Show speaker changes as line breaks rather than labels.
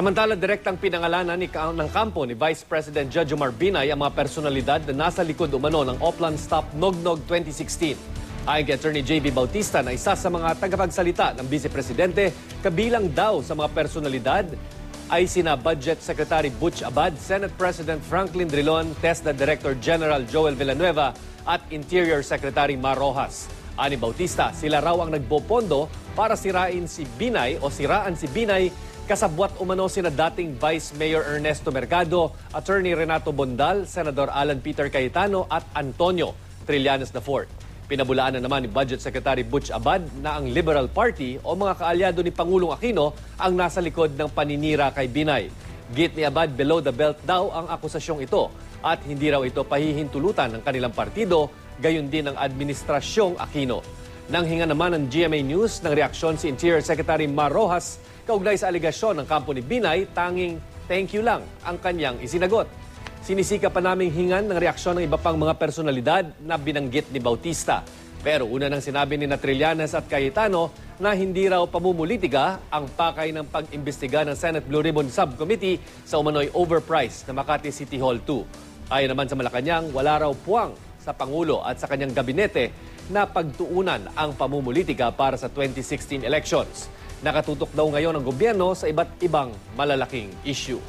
Samantala, direktang pinangalanan ng kampo ni Vice President Jejomar Binay ang mga personalidad na nasa likod umano ng Oplan Stop Nognog 2016. Ayon kay Attorney J.B. Bautista na isa sa mga tagapagsalita ng Vice Presidente, kabilang daw sa mga personalidad ay sina Budget Secretary Butch Abad, Senate President Franklin Drilon, TESDA Director General Joel Villanueva at Interior Secretary Mar Rojas. Ani Bautista, sila raw ang nagpopondo para siraan si Binay kasabwat umano sina dating Vice Mayor Ernesto Mercado, Attorney Renato Bondal, Senador Alan Peter Cayetano at Antonio Trillanes IV. Pinabulaan na naman ni Budget Secretary Butch Abad na ang Liberal Party o mga kaalyado ni Pangulong Aquino ang nasa likod ng paninira kay Binay. Git ni Abad, below the belt daw ang akusasyong ito at hindi raw ito pahihintulutan ng kanilang partido, gayon din ng administrasyong Aquino. Nang hinga naman ng GMA News ng reaksyon si Interior Secretary Mar Rojas kaugnay sa aligasyon ng kampo ni Binay, tanging thank you lang ang kanyang isinagot. Sinisika pa naming hingan ng reaksyon ng iba pang mga personalidad na binanggit ni Bautista. Pero una nang sinabi ni Trillanes at Cayetano na hindi raw pamumulitika ang pakay ng pag-imbestiga ng Senate Blue Ribbon Subcommittee sa umano'y overpriced na Makati City Hall 2. Ayon naman sa Malacanang, wala raw puwang sa Pangulo at sa kanyang gabinete na pagtuunan ang pamumulitika para sa 2016 elections. Nakatutok daw ngayon ang gobyerno sa iba't ibang malalaking issue.